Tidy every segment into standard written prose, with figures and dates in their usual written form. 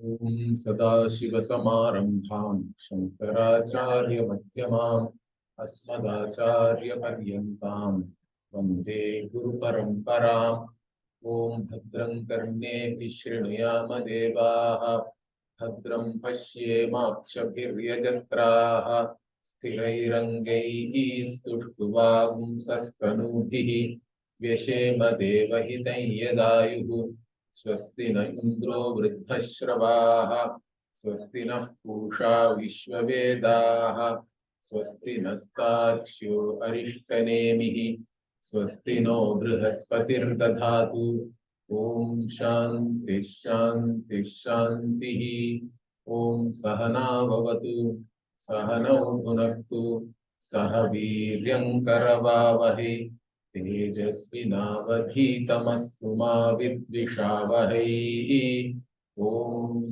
Om Sadashivasamarambham Shankaracharya Madhyamam Asmadacharya Paryantam Vande Guru Paramparam. Om Bhadram Karne Vishrunuyama Devaha Bhadram Pashyemakshabhiryajatraha Sthirairangai Stushkuvagum Sastanubhihi Vyashema Devahitai Yadayuhu स्वस्ति न इंद्रो वृद्धश्रवाः स्वस्ति नः पूषा विश्ववेदाः स्वस्ति नस्तार्क्ष्यो अरिष्टनेमिः स्वस्ति no बृहस्पतिर्दधातु ॐ शान्ति शान्ति शान्तिः ॐ सहना भवतु सहनौ भुनक्तु सह वीर्यङ्करवावहै तेजस्विनावधीतमस्तु मा विद्विषावहै ॐ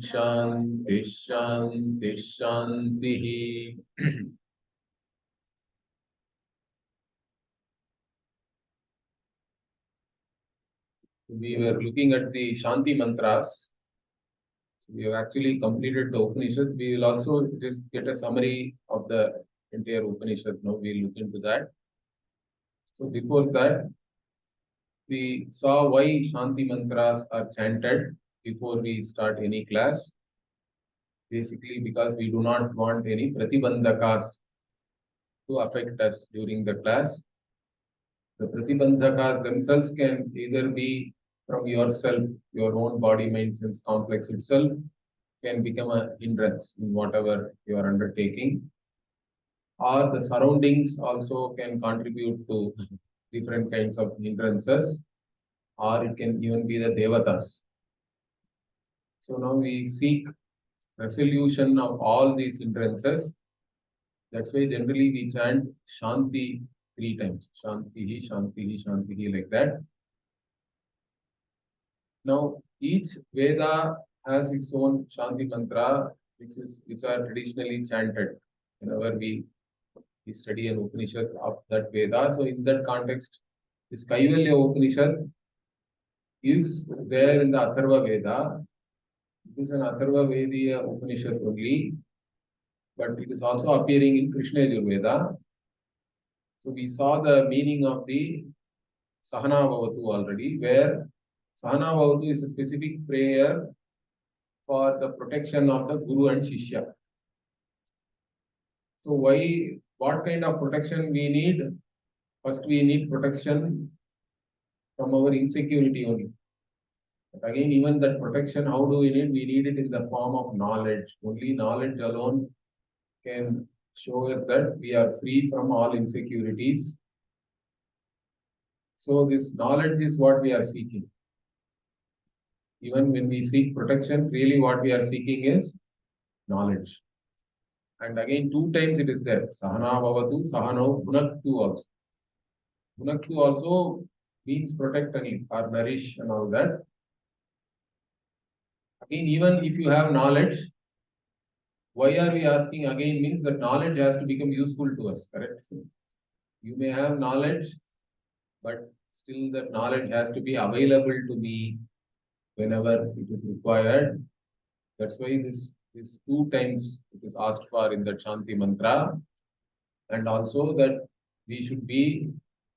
शान्ति शान्ति शान्तिः We were looking at the Shanti mantras. We have actually completed the Upanishad. We will also just get a summary of the entire Upanishad. Now we'll look into that. So before that, we saw why Shanti mantras are chanted before we start any class. Basically, because we do not want any pratibandhakas to affect us during the class. The pratibandhakas themselves can either be from yourself, your own body, mind, sense complex itself, can become a hindrance in whatever you are undertaking, or the surroundings also can contribute to different kinds of hindrances, or it can even be the devatas. So now we seek resolution of all these hindrances. That's why generally we chant Shanti 3 times. Shantihi, Shantihi, Shantihi, like that. Now, each Veda has its own Shanti mantra, which are traditionally chanted whenever we study an Upanishad of that Veda. So, in that context, this Kaivalyopanishad Upanishad is there in the Atharvaveda. It is an Atharvavediya Upanishad only, but it is also appearing in Krishna Yajurveda. So, we saw the meaning of the Sahana Bhavatu already, where Sahana Bhavatu is a specific prayer for the protection of the Guru and Shishya. So what kind of protection we need? First, we need protection from our insecurity only. But again, even that protection, how do we need? We need it in the form of knowledge. Only knowledge alone can show us that we are free from all insecurities. So this knowledge is what we are seeking. Even when we seek protection, really what we are seeking is knowledge. And again, 2 times it is there. Sahana bhavatu, sahano bhunaktu also. Bhunaktu also means protect or nourish and all that. Again, even if you have knowledge, why are we asking again means that knowledge has to become useful to us, correct? You may have knowledge, but still that knowledge has to be available to me whenever it is required. That's why this 2 times it is asked for in the Shanti mantra, and also that we should be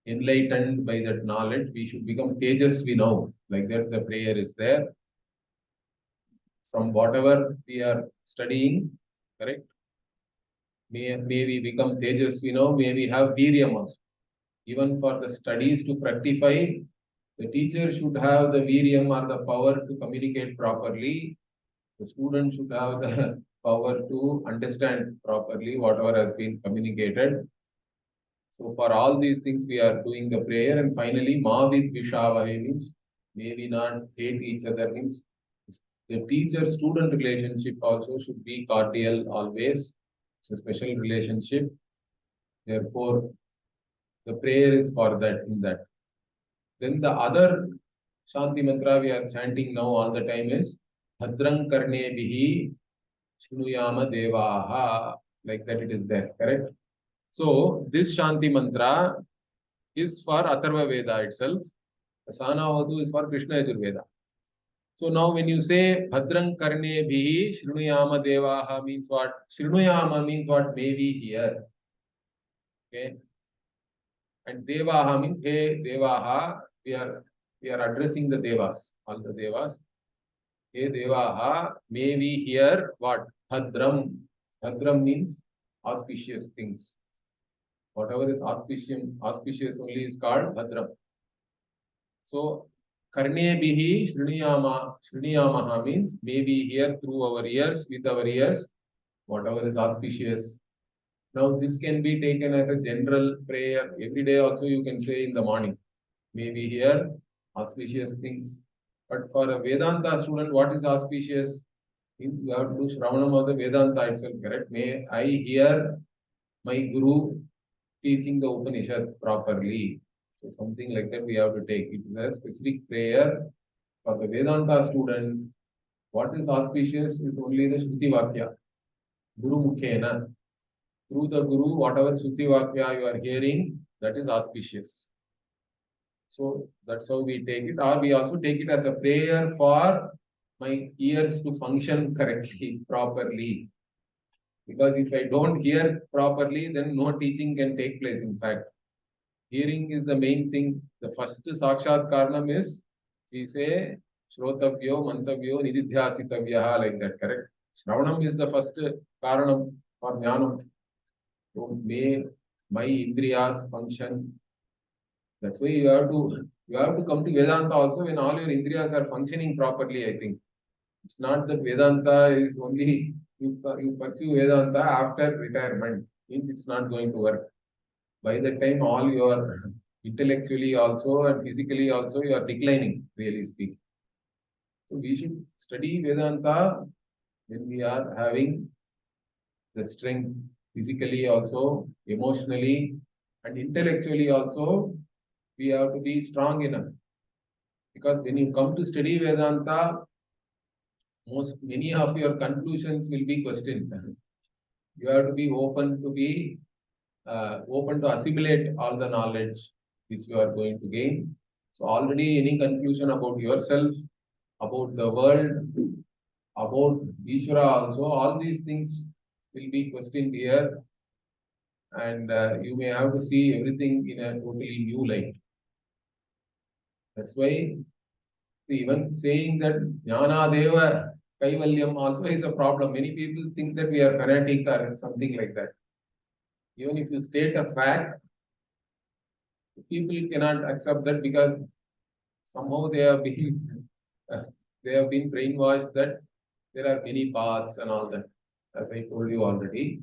enlightened by that knowledge. We should become Tejasvi now. Like that, the prayer is there. From whatever we are studying, correct? May we become Tejasvi now. May we have Viryam also. Even for the studies to fructify, the teacher should have the Viryam or the power to communicate properly. The student should have the power to understand properly whatever has been communicated. So for all these things, we are doing the prayer. And finally, Ma Vidvishavahe means, may we not hate each other, means the teacher-student relationship also should be cordial always. It's a special relationship. Therefore, the prayer is for that, in that. Then the other Shanti mantra we are chanting now all the time is Bhadrang Karne Bihi Shrunuyama Devaha. Like that it is there, correct? So this Shanti mantra is for Atharvaveda itself. The Sahana Avadu is for Krishna Yajurveda. So now when you say Bhadrang Karne Bhihi Shrunuyama Devaha means what? Shrunuyama means what? May we hear. Okay. And Devaha means Hey Devaha. We are addressing the Devas, all the Devas. Hey Devaha, may we hear what? Bhadram. Bhadram means auspicious things. Whatever is auspicious only is called Bhadram. So Karnebihi Shruniyamaha means may we hear through our ears, with our ears, whatever is auspicious. Now this can be taken as a general prayer. Every day also you can say in the morning. May we hear auspicious things. But for a Vedanta student, what is auspicious? Means you have to do Shravanam of the Vedanta itself, correct? May I hear my Guru teaching the Upanishad properly. So something like that we have to take. It is a specific prayer for the Vedanta student. What is auspicious is only the Shruti Vakya. Guru Mukhena. Through the Guru, whatever Shruti Vakya you are hearing, that is auspicious. So that's how we take it. Or we also take it as a prayer for my ears to function correctly, properly. Because if I don't hear properly, then no teaching can take place. In fact, hearing is the main thing. The first Sakshat Karanam is, we say, Shrotavyo, Mantavyo, Nididhyasitavyaha, like that, correct? Shravanam is the first Karanam for Jnanam. So may my Indriyas function. That's why you have to come to Vedanta also when all your Indriyas are functioning properly, I think. It's not that Vedanta is only, you pursue Vedanta after retirement. Means it's not going to work. By the time all your intellectually also and physically also you are declining, really speaking. So we should study Vedanta when we are having the strength physically also, emotionally and intellectually also. We have to be strong enough. Because when you come to study Vedanta, many of your conclusions will be questioned. You have to be open to assimilate all the knowledge which you are going to gain. So already any conclusion about yourself, about the world, about Ishvara also, all these things will be questioned here, and you may have to see everything in a totally new light. That's why even saying that Jnana Deva Kaivalyam also is a problem. Many people think that we are fanatic or something like that. Even if you state a fact, people cannot accept that because somehow they have been brainwashed that there are many paths and all that, as I told you already.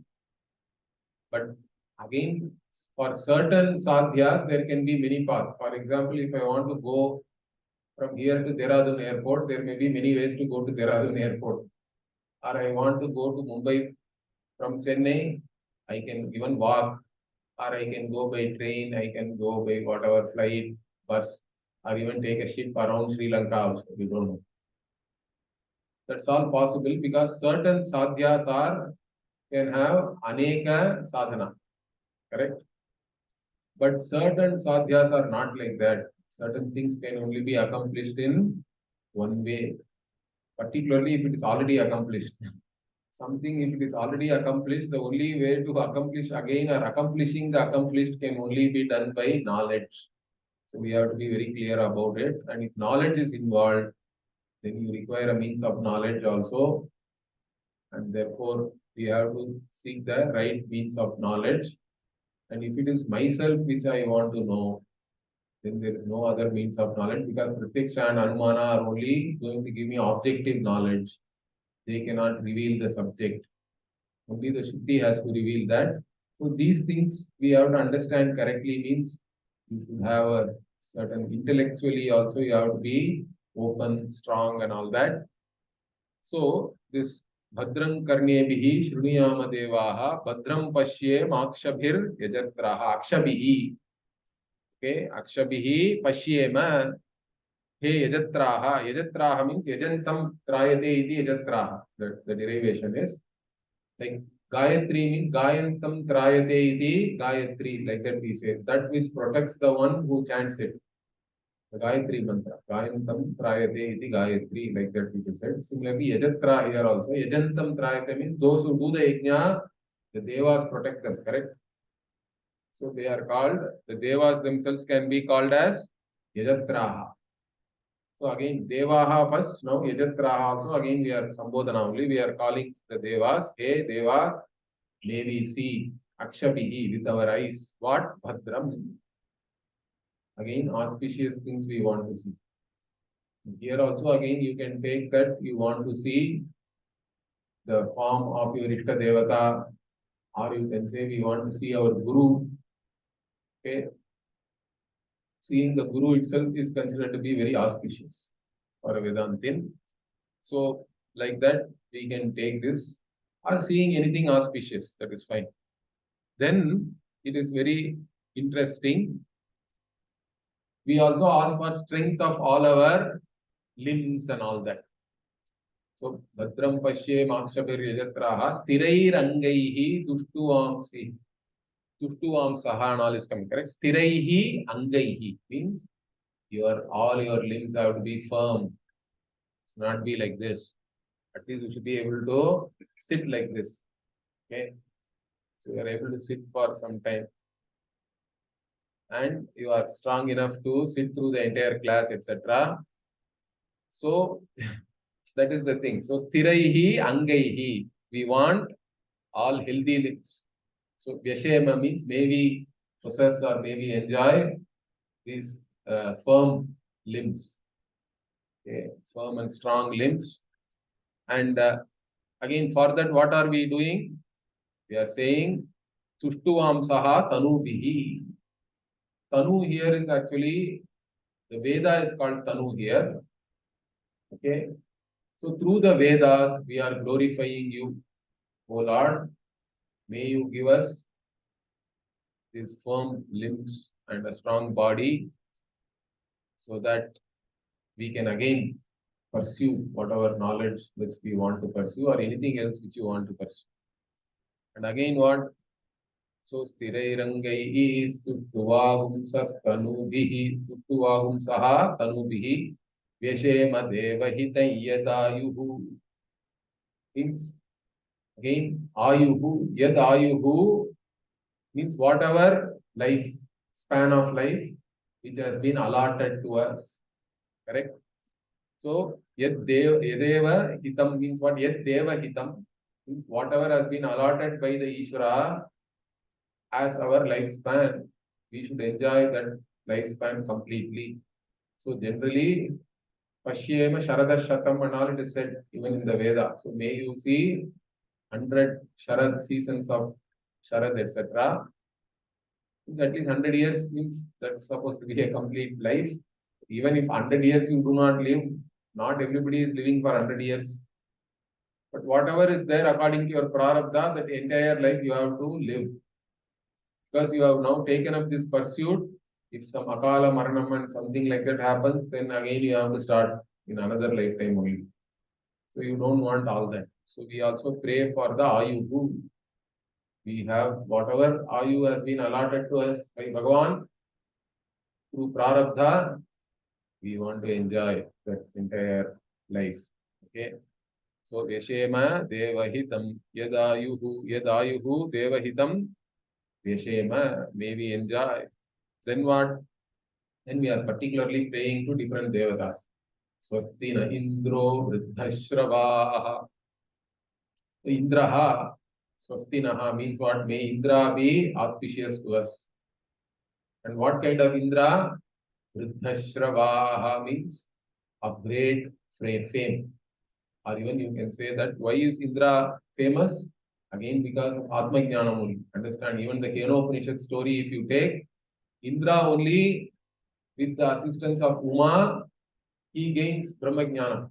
But again, for certain sadhyas, there can be many paths. For example, if I want to go from here to Dehradun airport, there may be many ways to go to Dehradun airport. Or I want to go to Mumbai from Chennai, I can even walk, or I can go by train, I can go by whatever flight, bus, or even take a ship around Sri Lanka also, we don't know. That's all possible because certain sadhyas can have aneka sadhana, correct? But certain sadhyas are not like that. Certain things can only be accomplished in one way, particularly if it is already accomplished. Something, if it is already accomplished, the only way to accomplish again or accomplishing the accomplished can only be done by knowledge. So we have to be very clear about it. And if knowledge is involved, then you require a means of knowledge also. And therefore, we have to seek the right means of knowledge. And if it is myself which I want to know, then there is no other means of knowledge because Pratiksha and Anumana are only going to give me objective knowledge. They cannot reveal the subject. Only the Shuddhi has to reveal that. So these things we have to understand correctly means you should have a certain intellectually also you have to be open, strong and all that. So this Bhadram Karnebihi Shruniyama Devaha Bhadram Pashye Makshabhir Yajatraha Akshabihi. Okay, Akshabihi Pashyema. He Yajatraha. Yajatraha means Yajantam Trayate iti Yajatraha. The derivation is like Gayatri means Gayantam Trayate iti Gayatri. Like that we say. That which protects the one who chants it. The Gayatri mantra. Gayantam trayate iti Gayatri, like that it is said. Similarly, Yajatra here also. Yajantam trayate means those who do the yajna, the devas protect them, correct? So they are called, the devas themselves can be called as Yajatraha. So again, Devaha first, now Yajatraha also, again we are Sambodhana only, we are calling the devas, hey Deva, may we see Akshabihi with our eyes, what? Bhadram. Again, auspicious things we want to see. Here also again you can take that you want to see the form of your Ishta Devata, or you can say we want to see our Guru. Okay. Seeing the Guru itself is considered to be very auspicious for a Vedantin. So, like that, we can take this, or seeing anything auspicious, that is fine. Then it is very interesting. We also ask for strength of all our limbs and all that. So, Bhadram Pashye Makshabhir Yajatraha Sthirairangaihi Tushtuamsi. Tushtuamsaha and all is coming, correct? Sthiraihi Angaihi means all your limbs have to be firm. It's not be like this. At least you should be able to sit like this. Okay. So you are able to sit for some time. And you are strong enough to sit through the entire class, etc. So that is the thing. So sthiraihi angaihi. We want all healthy limbs. So vyashema means maybe possess or maybe enjoy these firm limbs. Okay. Firm and strong limbs. And again, for that, what are we doing? We are saying Tushtuamsaha Tanubihi. Tanu here is actually, the Veda is called Tanu here. Okay. So through the Vedas, we are glorifying you, O Lord. May you give us these firm limbs and a strong body so that we can again pursue whatever knowledge which we want to pursue or anything else which you want to pursue. And again what? So Sthirairangaihi Stuttuvagumsastanubihi Stuttuvagumsaha Tanubihi Vyashema Devahitam Yadayuhu means again Ayuhu Yad Ayuhu means whatever life, span of life which has been allotted to us. Correct? So Yadeva Hitam means what? Yadeva Hitam means whatever has been allotted by the Ishvara as our lifespan, we should enjoy that lifespan completely. So generally, Pashyema Sharada Shatam and all it is said even in the Veda. So may you see 100 Sharad seasons of Sharad, etc. At least 100 years means that's supposed to be a complete life. Even if 100 years you do not live, not everybody is living for 100 years. But whatever is there according to your prarabdha, that entire life you have to live. Because you have now taken up this pursuit, if some akala maranam and something like that happens, then again you have to start in another lifetime only. So you don't want all that. So we also pray for the ayuhu. We have whatever ayu has been allotted to us by Bhagavan through prarabdha, we want to enjoy that entire life. Okay. So Vyashema Devahitam Yadayuhu Devahitam Vyashema, may we enjoy. Then what? Then we are particularly praying to different devatas. Swastina Indro Vridhashravaha. So Indraha, Swastinaha means what? May Indra be auspicious to us. And what kind of Indra? Vridhashravaha means of great fame. Or even you can say that why is Indra famous? Again, because of Atma Jnanam only. Understand, even the Keno Upanishad story, if you take, Indra only with the assistance of Uma, he gains Brahma Jnana.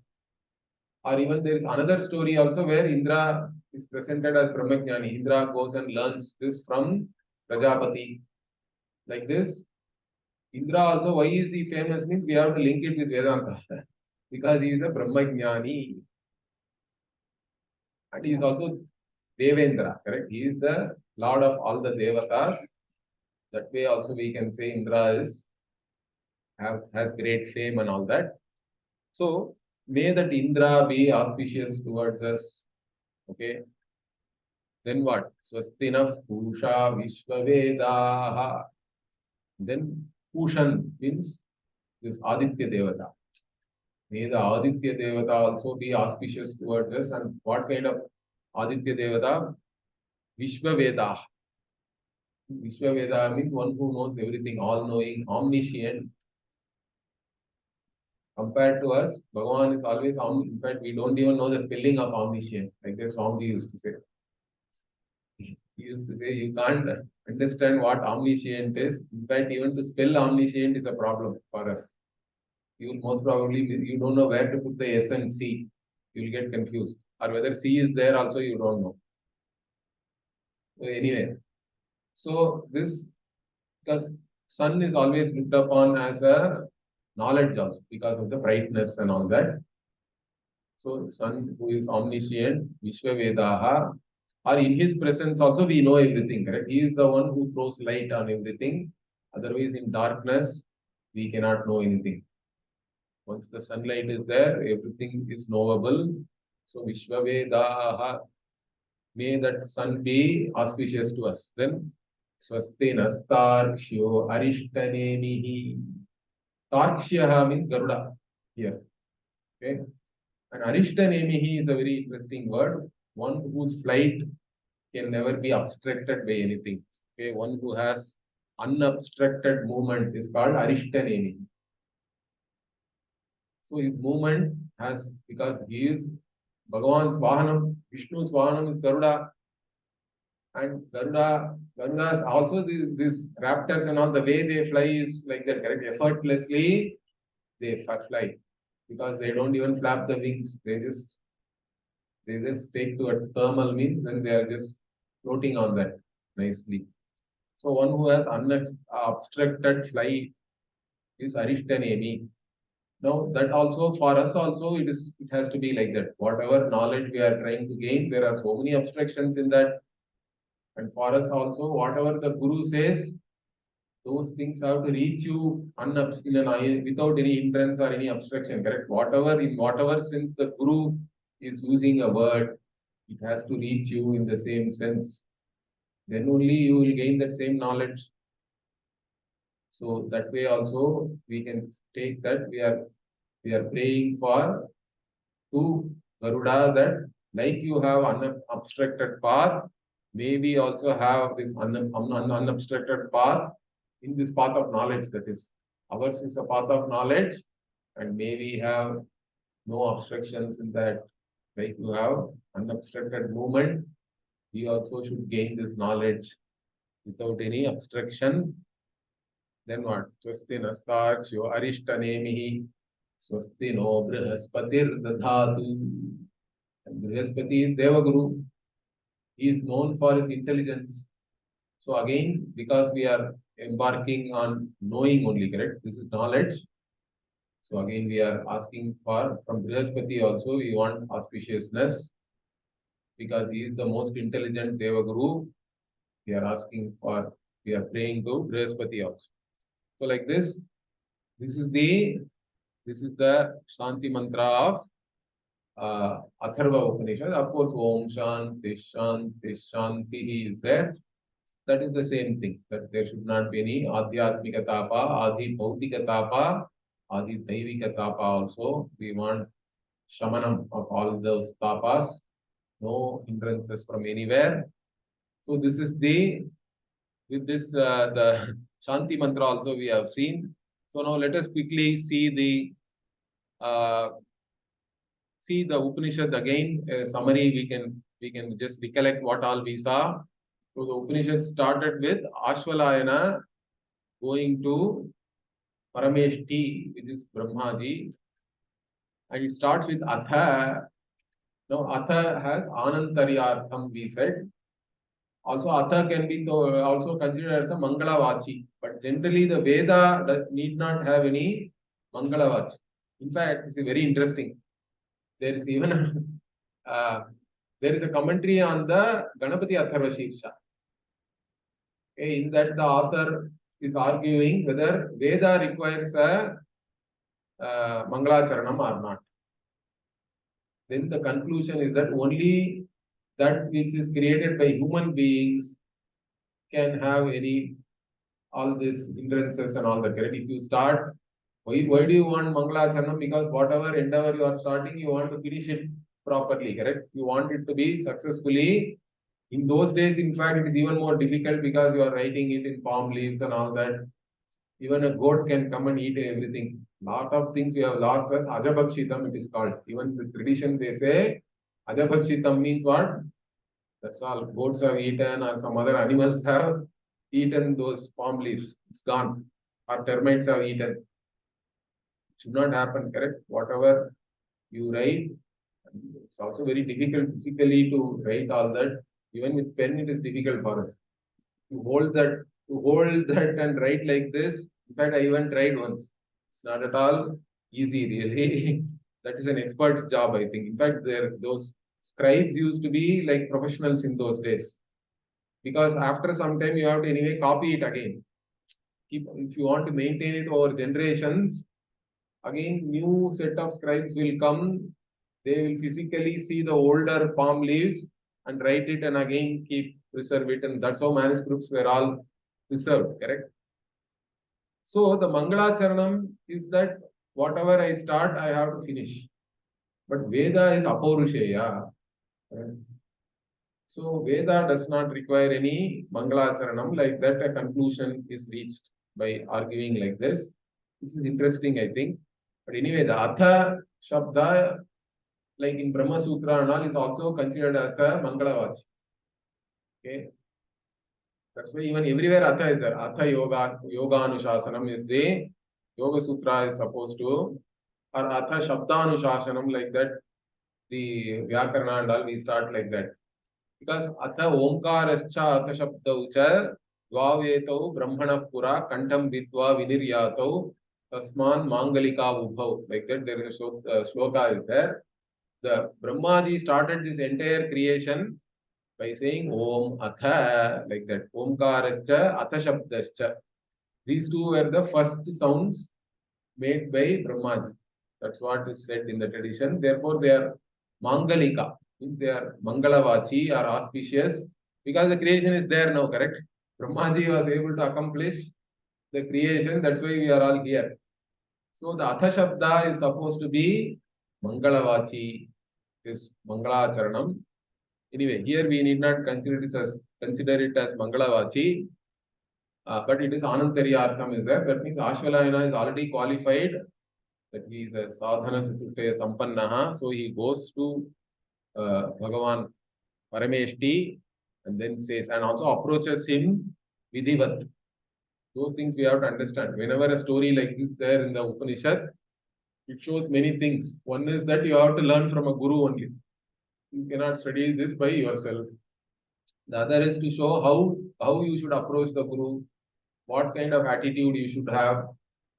Or even there is another story also where Indra is presented as Brahma Jnani. Indra goes and learns this from Prajapati. Like this, Indra also, why is he famous means we have to link it with Vedanta. Because he is a Brahma Jnani. And he is also Devendra, correct? He is the Lord of all the Devatas. That way also we can say Indra is has great fame and all that. So may that Indra be auspicious towards us. Okay. Then what? Swastinah Pusha Vishwavedaha. Then Pushan means this Aditya Devata. May the Aditya Devata also be auspicious towards us. And what kind of Aditya Devata? Vishwaveda. Vishwaveda means one who knows everything, all knowing, omniscient. Compared to us, Bhagavan is always omniscient. In fact, we don't even know the spelling of omniscient. Like that Swami used to say. He used to say, you can't understand what omniscient is. In fact, even to spell omniscient is a problem for us. You will most probably, you don't know where to put the S and C. You will get confused. Or whether C is there also, you don't know. So anyway, so this, because sun is always looked upon as a knowledge also because of the brightness and all that. So sun who is omniscient, Vishwavedaha, or in his presence also we know everything, correct? He is the one who throws light on everything. Otherwise in darkness, we cannot know anything. Once the sunlight is there, everything is knowable. So Vishwavedaha, may that sun be auspicious to us. Then Swasti Nastarkshyo Arishtanemihi. Tarkshyah means Garuda here. Okay. And Arishtanemihi is a very interesting word. One whose flight can never be obstructed by anything. Okay. One who has unobstructed movement is called Arishtanemihi. So his movement has, because he is Bhagavan's Vahanam, Vishnu's Vahanam is Garuda. And Garudas also these raptors and all, the way they fly is like that, correct? Effortlessly they fly because they don't even flap the wings. They just take to a thermal means and they are just floating on that nicely. So one who has unobstructed flight is Arishtanemi. Now that also for us also it has to be like that. Whatever knowledge we are trying to gain, there are so many obstructions in that. And for us also, whatever the Guru says, those things have to reach you without any hindrance or any obstruction, correct? Whatever sense the Guru is using a word, it has to reach you in the same sense. Then only you will gain that same knowledge. So that way also we can take that we are praying for to Garuda that like you have unobstructed path, may we also have this unobstructed path in this path of knowledge. That is, ours is a path of knowledge, and may we have no obstructions in that. Like you have unobstructed movement, we also should gain this knowledge without any obstruction. Then what? Swasti Nastarkshyo Arishtanemihi Swasti no Brihaspatir Dadhatu. And Brihaspati is Devaguru. He is known for his intelligence. So again, because we are embarking on knowing only, correct? This is knowledge. So again, we are asking for, from Brihaspati also, we want auspiciousness because he is the most intelligent Devaguru. We are praying to Brihaspati also. So like this is the Shanti mantra of Atharva Upanishad. Of course, Om Shanti Shanti Shanti is there. That is the same thing, that there should not be any Adhyatmika Tapa, Adi Bhautika Tapa, Adi Daivika Tapa also. We want Shamanam of all those tapas, no hindrances from anywhere. So this is with this, the Shanti mantra also we have seen. So now let us quickly see the Upanishad again. Summary, we can just recollect what all we saw. So the Upanishad started with Ashvalayana going to Parameshti, which is Brahmaji, and it starts with Atha. Now Atha has Anantaryartham, we said. Also Atha can be also considered as a Mangalavachi, but generally the Veda need not have any Mangalavachi. In fact, it's very interesting. There is even there is a commentary on the Ganapati Atharva Shirsha. Okay, in that the author is arguing whether Veda requires a Mangalacharanam or not. Then the conclusion is that only that which is created by human beings can have all these hindrances and all that. Correct? If you start, why do you want Mangalacharanam? Because whatever endeavor you are starting, you want to finish it properly. Correct? You want it to be successfully. In those days, in fact, it is even more difficult because you are writing it in palm leaves and all that. Even a goat can come and eat everything. Lot of things we have lost as Ajabhakshitam, it is called. Even the tradition, they say Ajabhakshitam means what? That's all. Goats have eaten or some other animals have eaten those palm leaves. It's gone. Or termites have eaten. It should not happen, correct? Whatever you write, it's also very difficult physically to write all that. Even with pen, it is difficult for us. To hold that and write like this. In fact, I even tried once. It's not at all easy, really. That is an expert's job, I think. In fact, those scribes used to be like professionals in those days. Because after some time, you have to anyway copy it again. If you want to maintain it over generations, again, new set of scribes will come. They will physically see the older palm leaves and write it and again preserve it. And that's how manuscripts were all preserved, correct? So the Mangalacharanam is that whatever I start, I have to finish. But Veda is Apaurusheya. Correct? So Veda does not require any Mangalacharanam. Like that, a conclusion is reached by arguing like this. This is interesting, I think. But anyway, the Atha Shabda, like in Brahma Sutra and all, is also considered as a Mangalavachi. Okay. That's why even everywhere Atha is there. Atha Yoga Anushasanam is the Yoga Sutra is supposed to, or Atha Shabda Anushasanam, like that, the Vyakarana and all, we start like that. Because Atha Omkarascha Atha Shabdaucha Dvavetau Brahmana Pura Kantam Vidva Viniryatau Tasman Mangalika Ubhav. Like that, there is a shloka is there. The Brahmaji started this entire creation by saying Om Atha, like that. Omkarascha Atha Shabdascha. These two were the first sounds made by Brahmaji. That's what is said in the tradition. Therefore, they are Mangalika. They are Mangalavachi or auspicious because the creation is there now, correct? Brahmaji was able to accomplish the creation. That's why we are all here. So the Atha Shabda is supposed to be Mangalavachi, is Mangalacharanam. Anyway, here we need not consider it as Mangalavachi, but it is Anantaryartham is there. That means Ashvalayana is already qualified. That he is a Sadhana Chaturtaya Sampannaha. So he goes to Bhagavan Parameshti and then says, and also approaches him Vidhivat. Those things we have to understand. Whenever a story like this there in the Upanishad, it shows many things. One is that you have to learn from a guru only. You cannot study this by yourself. The other is to show how you should approach the guru, what kind of attitude you should have.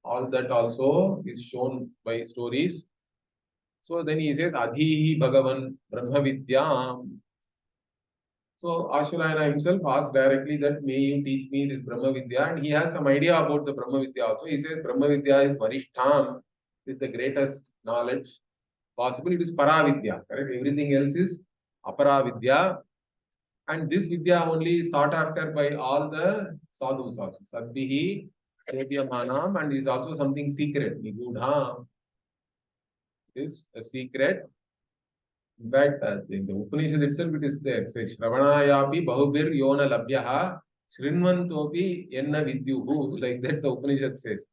All that also is shown by stories. So then he says, Adhihi Bhagavan Brahma Vidyam. So Ashvalayana himself asked directly that, may you teach me this Brahma Vidya? And he has some idea about the Brahma Vidya also. He says Brahma Vidya is Varishtham, is the greatest knowledge possible. It is Paravidya, correct? Everything else is Aparavidya. And this Vidya only is sought after by all the sadhus also. Sadbihi, Sevyamanam, and is also something secret. Nigudha is a secret. In fact, in the Upanishad itself, it is there. Say, Shravanayapi Bahubir Yona Labhyaha Shrinvantopi Yenna Vidyuhu. Like that, the Upanishad says.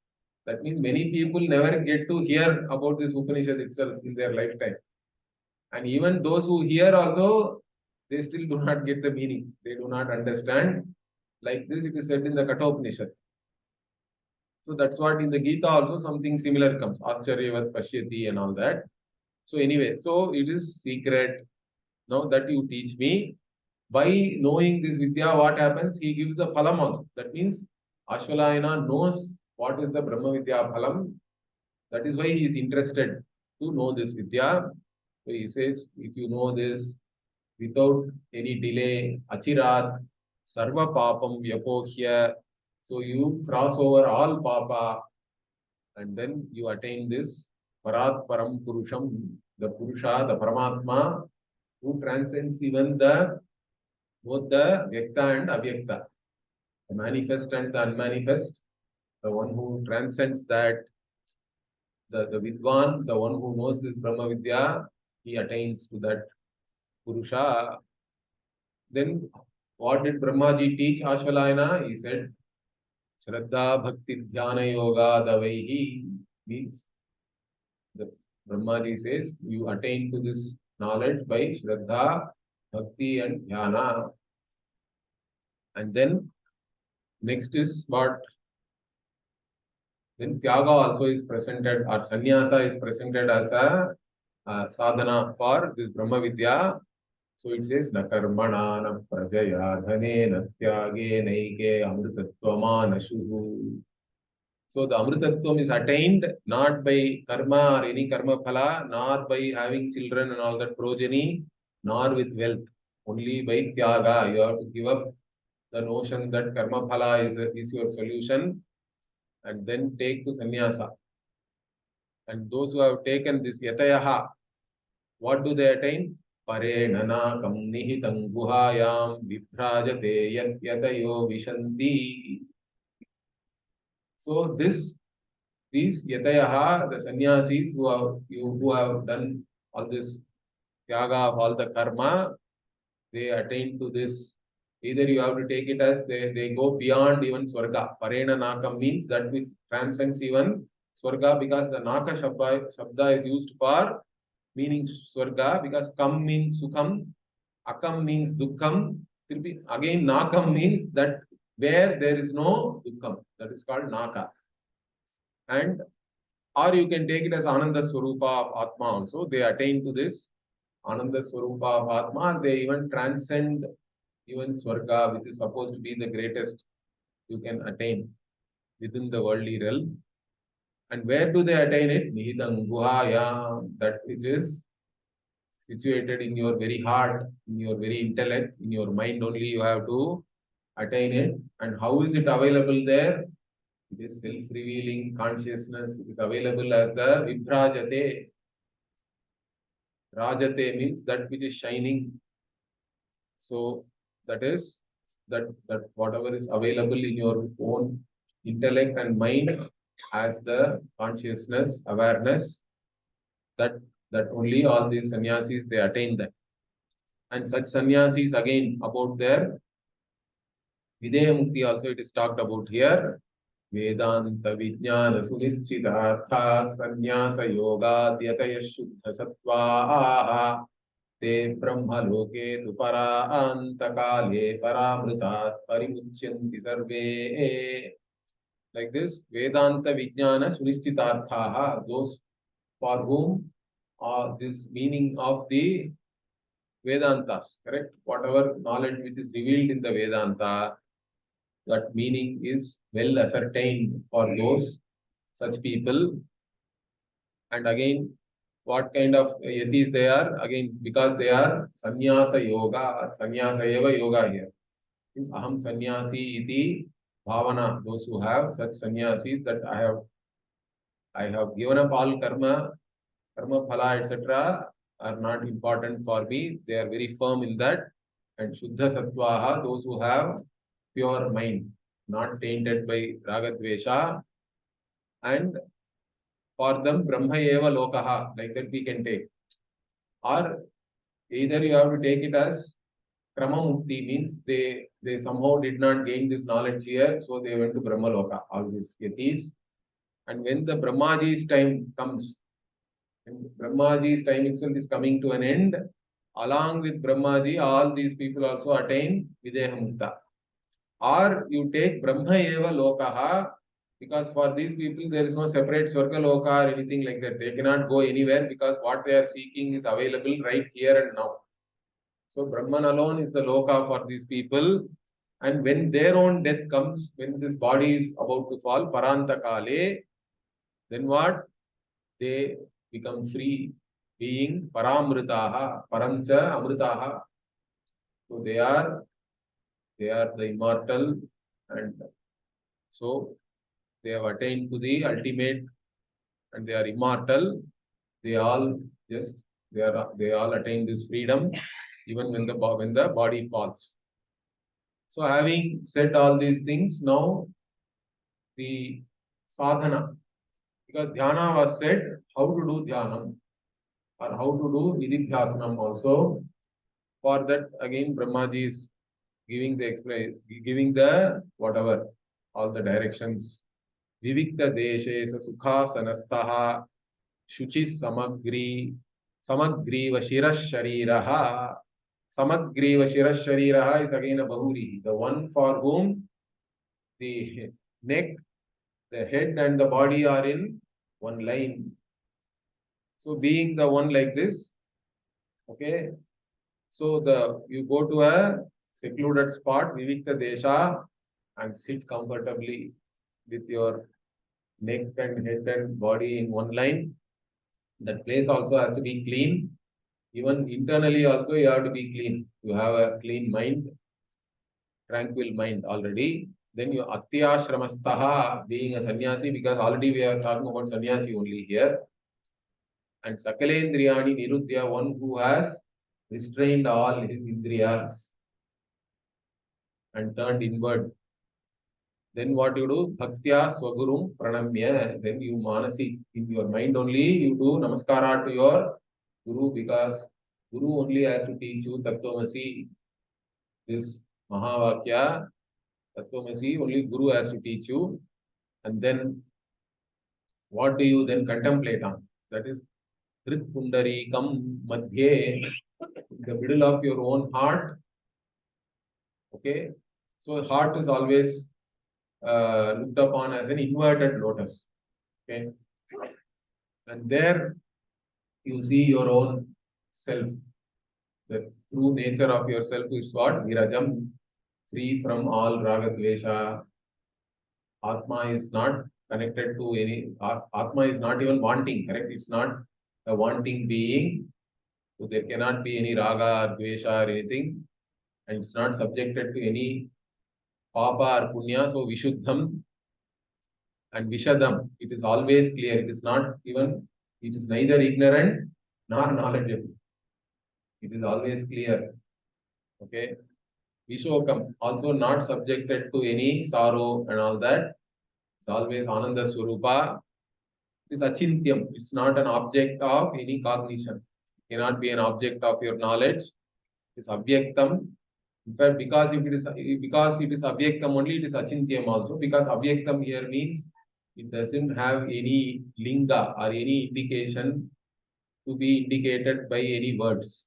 That means many people never get to hear about this Upanishad itself in their lifetime. And even those who hear also, they still do not get the meaning. They do not understand. Like this, it is said in the Kathopanishad. So that's what in the Gita also something similar comes. Ascharyavat Pashyati and all that. So anyway, so it is secret. Now that you teach me. By knowing this Vidya, what happens? He gives the phalam also. That means Ashvalayana knows what is the Brahma Vidya phalam. That is why he is interested to know this Vidya. So he says, if you know this without any delay, Achirat, Sarva Papam Vyapohya, So you cross over all papa and then you attain this Parat Param Purusham, the Purusha, the Paramatma, who transcends even both the Vyakta and Avyakta, the manifest and the unmanifest, the one who transcends that, the Vidwan, the one who knows this Brahma Vidya, he attains to that Purusha. Then what did Brahmaji teach Ashvalayana? He said, Shraddha Bhakti Dhyana Yoga Davaihi, means the Brahmaji says you attain to this knowledge by Shraddha, Bhakti and Dhyana. And then next is what? Then Tyaga also is presented, or Sannyasa is presented as a sadhana for this Brahma Vidya. So it says, na karmana na prajaya dhane na tyage naike amritatvama nashuhu. So the amritattvam is attained not by karma or any karma phala, nor by having children and all that progeny, nor with wealth. Only by tyaga. You have to give up the notion that karma phala is your solution and then take to sannyasa. And those who have taken this yatayaha, what do they attain? Parenanakam nihitam guhayam vibhrajate yat yatayo vishanti. So these yatayaha, the sannyasis who have done all this tyaga of all the karma, they attain to this. Either you have to take it as they go beyond even swarga. Parena nakam means that which transcends even swarga, because the naka shabda is used for meaning swarga, because kam means sukham, akam means dukkham. Again nakam means that where there is no dukkham. That is called naka. And or you can take it as Ananda Swarupa of Atma also. They attain to this Ananda Swarupa of Atma. They even transcend even Swarga, which is supposed to be the greatest you can attain within the worldly realm. And where do they attain it? Nihidam Guhaya, that which is situated in your very heart, in your very intellect, in your mind only you have to attain it. And how is it available there? It is self-revealing consciousness. It is available as the Vibhrajate. Rajate means that which is shining. So that is that whatever is available in your own intellect and mind as the consciousness, awareness, that only all these sannyasis they attain that. And such sannyasis again about their Vidya Mukti also it is talked about here. Vedanta Vijnana Sunischitartha Sannyasa Yoga Dyataya Shuddha Sattva Te Brahma Loke Tupara Antakale Paramritat Parimuchyanti Sarve. Like this, Vedanta Vijnana Sunischitartha, those for whom this meaning of the Vedantas, correct? Whatever knowledge which is revealed in the Vedanta, that meaning is well ascertained for those such people. And again, what kind of yatis they are? Again, because they are sannyasa yoga, sannyasa eva yoga here. Means aham sannyasi iti bhavana. Those who have such sannyasis that I have given up all karma, phala, etc. are not important for me. They are very firm in that. And shuddha sattvaha, those who have pure mind, not tainted by ragadvesha. And for them, Brahma eva lokaha, like that we can take. Or either you have to take it as Krama Mukti, means they somehow did not gain this knowledge here, so they went to Brahma Loka, all these yatis. And when the Brahmaji's time comes, and Brahmaji's time itself is coming to an end, along with Brahmaji, all these people also attain Videha Mukta. Or you take Brahma Eva Lokaha, because for these people there is no separate Swarga Loka or anything like that. They cannot go anywhere because what they are seeking is available right here and now. So Brahman alone is the Loka for these people. And when their own death comes, when this body is about to fall, Paranta Kale, then what? They become free, being Paramritaha, Paramcha Amritaha. So they are the immortal and So they have attained to the ultimate and they are immortal. They all they all attain this freedom even when the body falls. So having said all these things, now the sadhana, because dhyana was said how to do dhyanam or how to do nididhyasanam also. For that again Brahmaji is giving the whatever all the directions. Vivikta deshe sukhasanastha shuchi samagriva shiras shariraha. Samagriva shiras shariraha is again a bahuri, the one for whom the neck, the head and the body are in one line. So being the one like this, okay, so you go to a secluded spot, Vivikta Desha, and sit comfortably with your neck and head and body in one line. That place also has to be clean. Even internally also you have to be clean. You have a clean mind, tranquil mind already. Then you Atyashramastaha, being a sannyasi, because already we are talking about sannyasi only here. And Sakalendriyani Nirudhya, one who has restrained all his indriyas and turned inward. Then what you do? Bhaktya Swagurum Pranamya. Then you manasi, in your mind only, you do namaskara to your Guru, because Guru only has to teach you Tattvamasi. This Mahavakya, Tattvamasi, only Guru has to teach you. And then what do you then contemplate on? That is Hrit Pundarikam Madhye, in the middle of your own heart. Okay, so heart is always looked upon as an inverted lotus. Okay, and there you see your own self. The true nature of yourself is what? Virajam, free from all ragadvesha. Atma is not connected to any. Atma is not even wanting. Correct? It's not a wanting being. So there cannot be any raga or dvesha or anything, and it's not subjected to any papa or punya. So vishuddham and vishadam, it is always clear. It is not even, it is neither ignorant nor knowledgeable. It is always clear. Okay. Vishokam, also not subjected to any sorrow and all that. It's always Ananda Swarupa. It is achintyam. It's not an object of any cognition. It cannot be an object of your knowledge. It is abhyaktam. In fact, because it is abhyaktam only, it is achintyam also. Because abhyaktam here means it doesn't have any linga or any indication to be indicated by any words.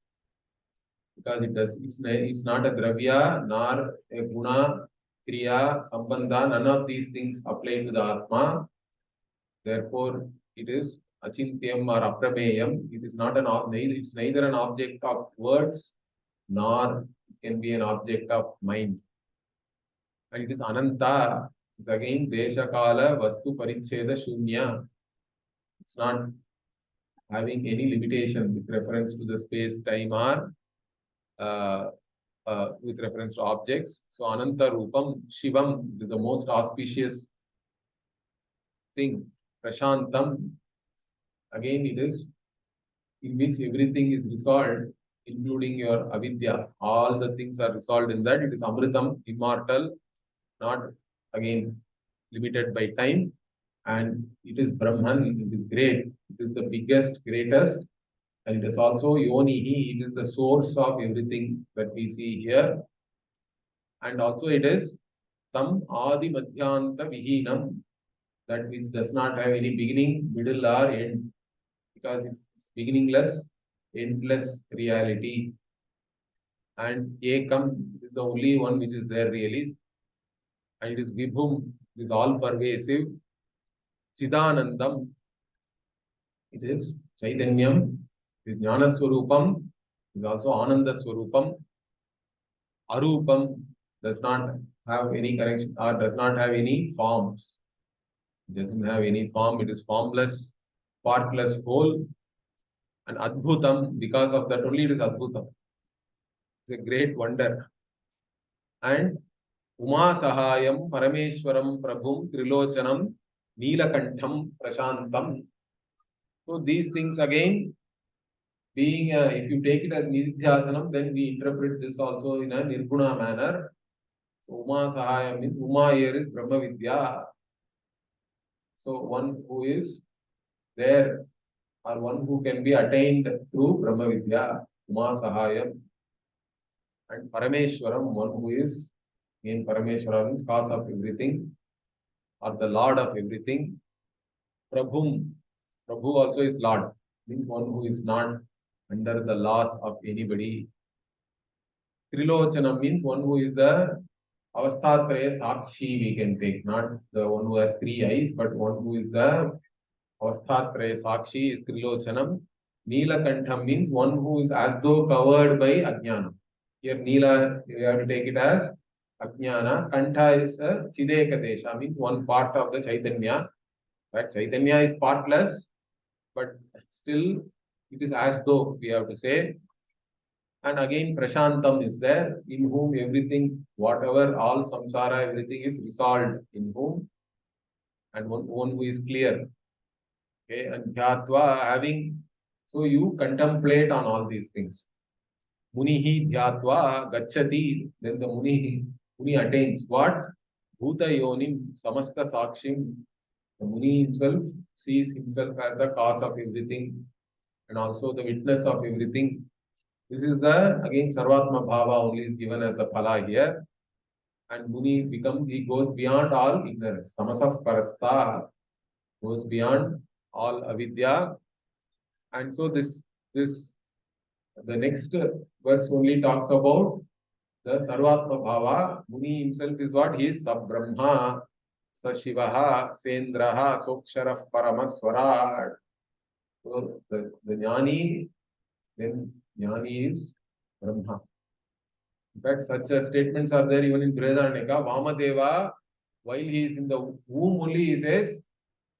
Because it's not a dravya, nor a guna, kriya, sambandha, none of these things apply to the Atma. Therefore, it is achintyam or aprameyam. It is not it's neither an object of words, nor it can be an object of mind. And it is ananta. It's again desha kala vastu paricheda shunya. It's not having any limitation with reference to the space, time, or with reference to objects. So Ananta Rupam, Shivam is the most auspicious thing. Prashantam, again it is in which everything is resolved, including your avidya. All the things are resolved in that. It is Amritam, immortal, not again limited by time. And it is Brahman, it is great. It is the biggest, greatest. And it is also Yonihi, it is the source of everything that we see here. And also it is Tam Adi Madhyanta Vihinam, that which does not have any beginning, middle or end, because it's beginningless, endless reality. And Ekam is the only one which is there really. And it is Vibhum, it is all pervasive. Chidanandam, it is Chaitanyam, it is Jnana Swarupam, it is also Ananda Swarupam. Arupam does not have any connection or does not have any forms. It doesn't have any form, it is formless, partless whole. And Adbhutam, because of that only it is Adbhutam. It's a great wonder. And Uma Sahayam, Parameshwaram, Prabhum, Trilochanam, Neelakantham, Prashantam. So these things again, being if you take it as Nidhyasanam, then we interpret this also in a Nirguna manner. So Uma Sahayam means Uma here is Brahma Vidya. So one who is there or one who can be attained through Brahma Vidya, Uma Sahayam. And Parameshwaram, one who is, again Parameshwara means cause of everything or the Lord of everything. Prabhum, Prabhu also is Lord, means one who is not under the laws of anybody. Trilochanam means one who is the Avasthatraya Sakshi we can take, not the one who has three eyes, but one who is the Avasthatraya Sakshi is Trilochanam. Neelakantham means one who is as though covered by Ajnana. Here Neela, you have to take it as Ajnana. Kantha is a Chidekadesha, means one part of the Chaitanya. But Chaitanya is partless, but still it is as though we have to say. And again Prashantam is there, in whom everything, whatever, all samsara, everything is resolved in whom, and one who is clear. Okay, and Dhyatva having, so you contemplate on all these things. Munihi Dhyatva Gachati, then the Muni attains what? Bhuta Yonim Samasta Sakshim. The Muni himself sees himself as the cause of everything and also the witness of everything. This is the, again, Sarvatma Bhava only is given as the Phala here. And Muni becomes, he goes beyond all ignorance. Tamasaf Parasta goes beyond all avidya. And so the next verse only talks about the Sarvatma Bhava. Muni himself is what? He is Sabrahma, Sashivaha, Sendraha, Soksharaf Paramaswarat. So the Jnani, then Jnani is Brahma. In fact, such statements are there even in Brihadaranyaka. Vamadeva, while he is in the womb only, he says,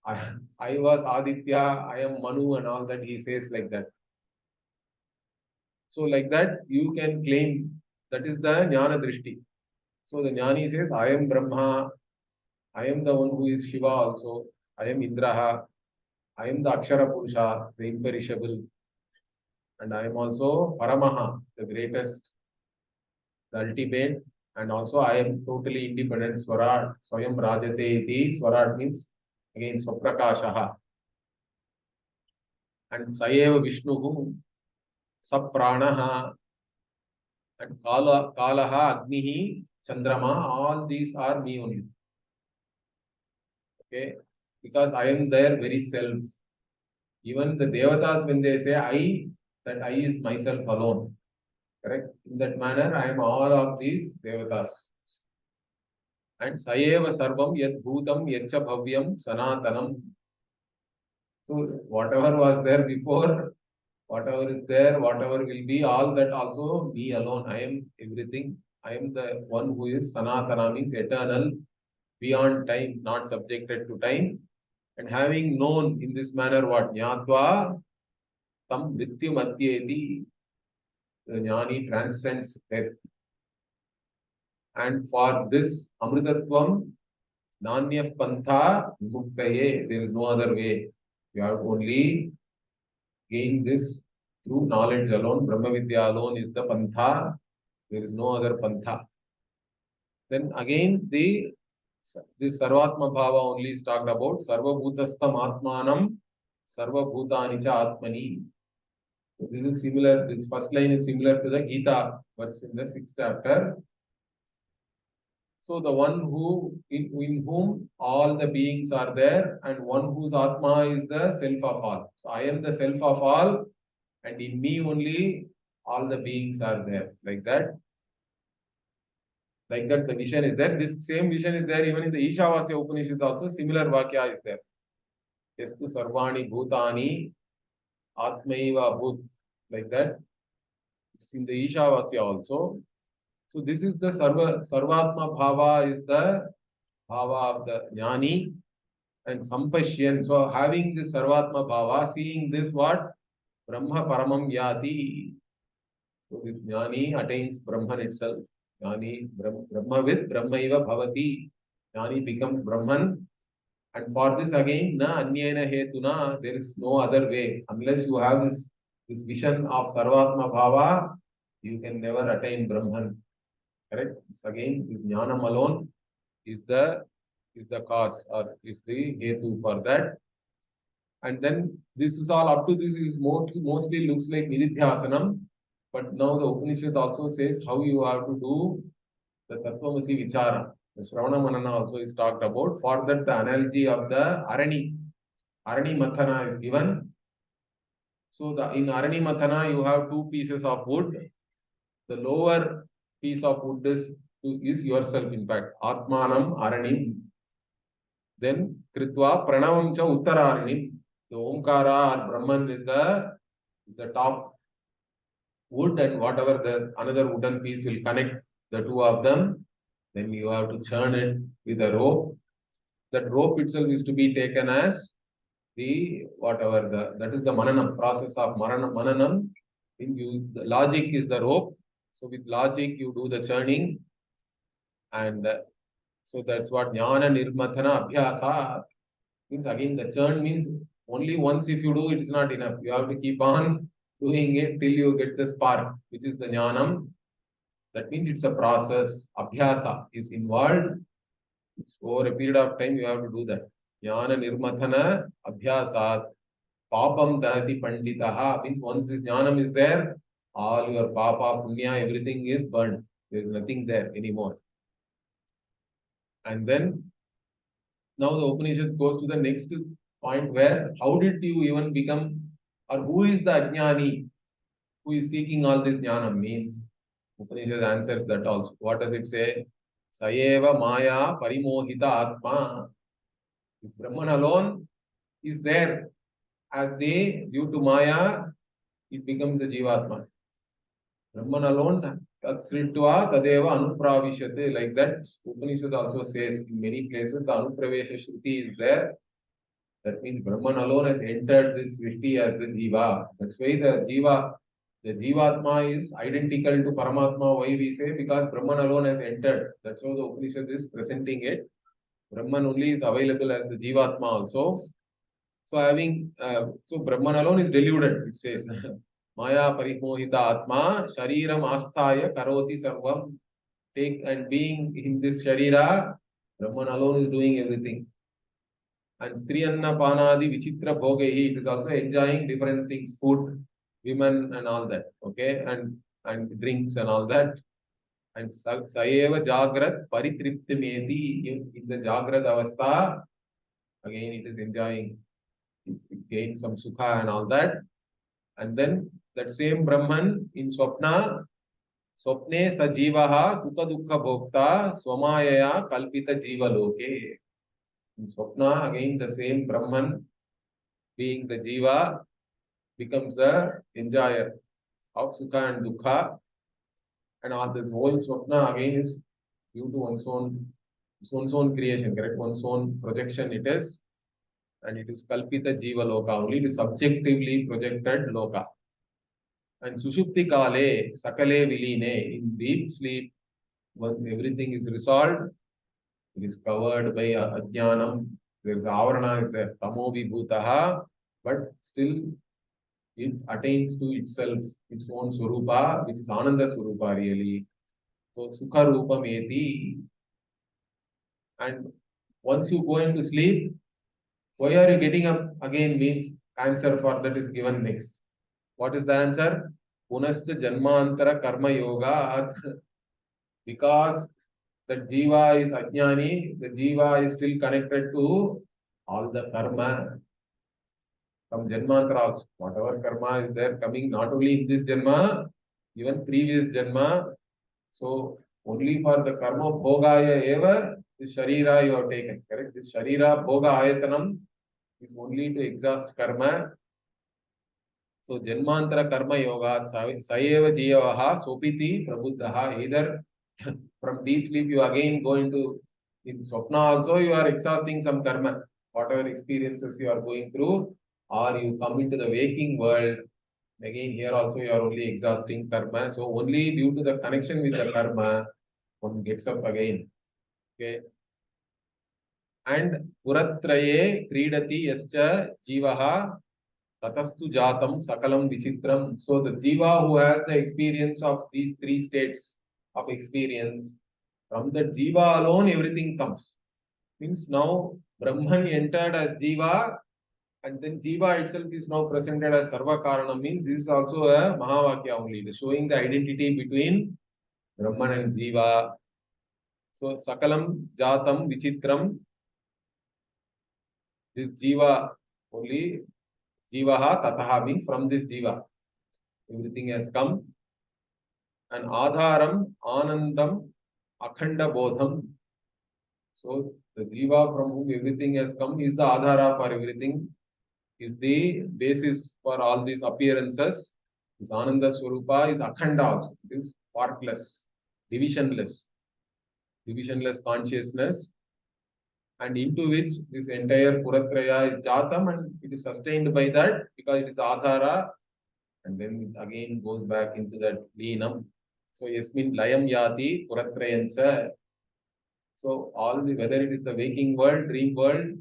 I was Aditya, I am Manu and all that, he says like that. So like that, you can claim, that is the Jnana Drishti. So the Jnani says, I am Brahma, I am the one who is Shiva also, I am Indraha, I am the Akshara Purusha, the imperishable, and I am also Paramaha, the greatest, the ultimate, and also I am totally independent. Swarat, Swayam Rajate iti. Swarat means again Swaprakashaha. And Sayeva Vishnuhu, Sapranaha, and Kalaha, Agnihi, Chandrama, all these are me only. Okay, because I am their very self. Even the Devatas, when they say I, that I is myself alone. Correct? In that manner, I am all of these Devatas. And Sayeva Sarvam Yat Bhutam Yatcha Bhavyam Sanatanam. So whatever was there before, whatever is there, whatever will be, all that also me alone. I am everything. I am the one who is Sanatana, means eternal, beyond time, not subjected to time. And having known in this manner what? Jnatva tam mrityu madhyeti. The Jnani transcends death. And for this Amritatvam, Nanyaf Pantha Muktaye, there is no other way. You have to only gain this through knowledge alone. Brahma Vidya alone is the Pantha. There is no other Pantha. Then again, this Sarvatma Bhava only is talked about. Sarva Bhutastam Atmanam, Sarva Bhutani Cha Atmani. So this is similar, this first line is similar to the Gita verse in the 6th chapter. So the one who in whom all the beings are there, and one whose Atma is the self of all. So I am the self of all, and in me only all the beings are there. Like that. Like that the vision is there. This same vision is there even in the Ishavasya Upanishad also. Similar Vakya is there. Yastu Sarvani Bhutani Atmaiva Bhut. Like that. It's in the Ishavasya also. So this is the Sarvatma Bhava is the Bhava of the Jnani and Sampashyan. So having this Sarvatma Bhava, seeing this what? Brahma Paramam Yati. So this Jnani attains Brahman itself. Jnani Brahmavid Brahmaiva Bhavati. Jnani becomes Brahman. And for this again, na anyena hetuna, there is no other way. Unless you have this vision of Sarvatma Bhava, you can never attain Brahman. Correct? So again, this jnanam alone is the cause or is the hetu for that. And then this is all up to this is mostly looks like nididhyasanam. But now the Upanishad also says how you have to do the Tattvamasi Vichara. The Shravana Manana also is talked about. For that, the analogy of the Arani Mathana is given. So in Arani Mathana, you have two pieces of wood. The lower piece of wood is yourself, in fact. Atmanam Aranim. Then Kritva Pranavam Cha Uttararanim. The Omkara or Brahman is the top wood, and whatever the another wooden piece will connect the two of them. Then you have to churn it with a rope. That rope itself is to be taken as that is the mananam process of mananam. The logic is the rope. So with logic you do the churning, and so that's what jnana nirmathana abhyasa means. Again, the churn means only once if you do it is not enough. You have to keep on doing it till you get the spark, which is the jnanam. That means it's a process. Abhyasa is involved. Over a period of time, you have to do that. Jnana nirmathana abhyasat papam dahati panditaha means once this jnanam is there, all your papa, punya, everything is burned. There is nothing there anymore. And then now the Upanishad goes to the next point where how did you even become, or who is the ajnani who is seeking all this jnanam means. Upanishad answers that also. What does it say? Sayeva maya parimohita atma. If Brahman alone is there as due to maya, it becomes the jivatma. Brahman alone, tatsritva tadeva anupravishate. Like that, Upanishad also says in many places the anupravesha shruti is there. That means Brahman alone has entered this Vrishti as the jiva. That's why the jivatma is identical to Paramatma. Why we say? Because Brahman alone has entered. That's how the Upanishad is presenting it. Brahman only is available as the jivatma also. So Brahman alone is deluded, it says. Maya parimohita atma shariram asthaya karoti sarvam. Being in this sharira, Brahman alone is doing everything. And Striyanna Panadi Vichitra Bhogehi, it is also enjoying different things, food, women and all that. Okay, and drinks and all that. And Sayeva Jagrat Paritriptimeti in the Jagrat Avastha, again it is enjoying, it gains some sukha and all that. And then that same Brahman in Swapne Sajivaha Sukha Dukkha Bhokta Swamayaya Kalpita Jiva Loke. In Swapna, again the same Brahman being the Jiva becomes the enjoyer of Sukha and Dukkha. And all this whole Swapna again is due to one's own creation, correct? One's own projection it is. And it is Kalpita Jiva Loka, only it is subjectively projected Loka. And Sushupti Kale, Sakale Viline, in deep sleep, when everything is resolved, it is covered by Ajnanam. There is Avarana is there, Tamo Vibhutaha, but still it attains to itself, its own Swarupa, which is Ananda Swarupa really. So Sukha Rupa Meti. And once you go into sleep, why are you getting up again means answer for that is given next. What is the answer? Punascha Janmantara Karma Yoga. Because the Jiva is Ajnani, the Jiva is still connected to all the karma from Janmantara. Whatever karma is there coming not only in this Janma, even previous Janma. So only for the karma bhogaya eva, this Sharira you have taken. Correct? This Sharira bhoga ayatanam is only to exhaust karma. So Janmantara karma yoga sayeva jiyavaha sopiti prabuddhaha. Either from deep sleep you again go into in Swapna also you are exhausting some karma, whatever experiences you are going through, or you come into the waking world. Again here also you are only exhausting karma. So only due to the connection with the karma, one gets up again. Okay. And Puratraye Kridati Yascha Jivaha Tatastu Jatam Sakalam Vichitram. So the Jiva who has the experience of these three states of experience, from the Jiva alone everything comes. Means now Brahman entered as Jiva, and then Jiva itself is now presented as Sarva Karana. Means this is also a Mahavakya only. It is showing the identity between Brahman and Jiva. So Sakalam Jatam Vichitram, this Jiva only, Jivaha Tataha means from this Jiva. Everything has come. And Adharam Anandam Akhanda Bodham. So the Jiva from whom everything has come is the Adhara for everything, is the basis for all these appearances. This Ananda Swarupa is Akhanda also. It is partless, divisionless consciousness, and into which this entire Puratraya is Jatam, and it is sustained by that because it is Adhara, and then it again goes back into that Leenam. So Yasmin Layam Yati Puratrayancha. So all the, whether it is the waking world, dream world,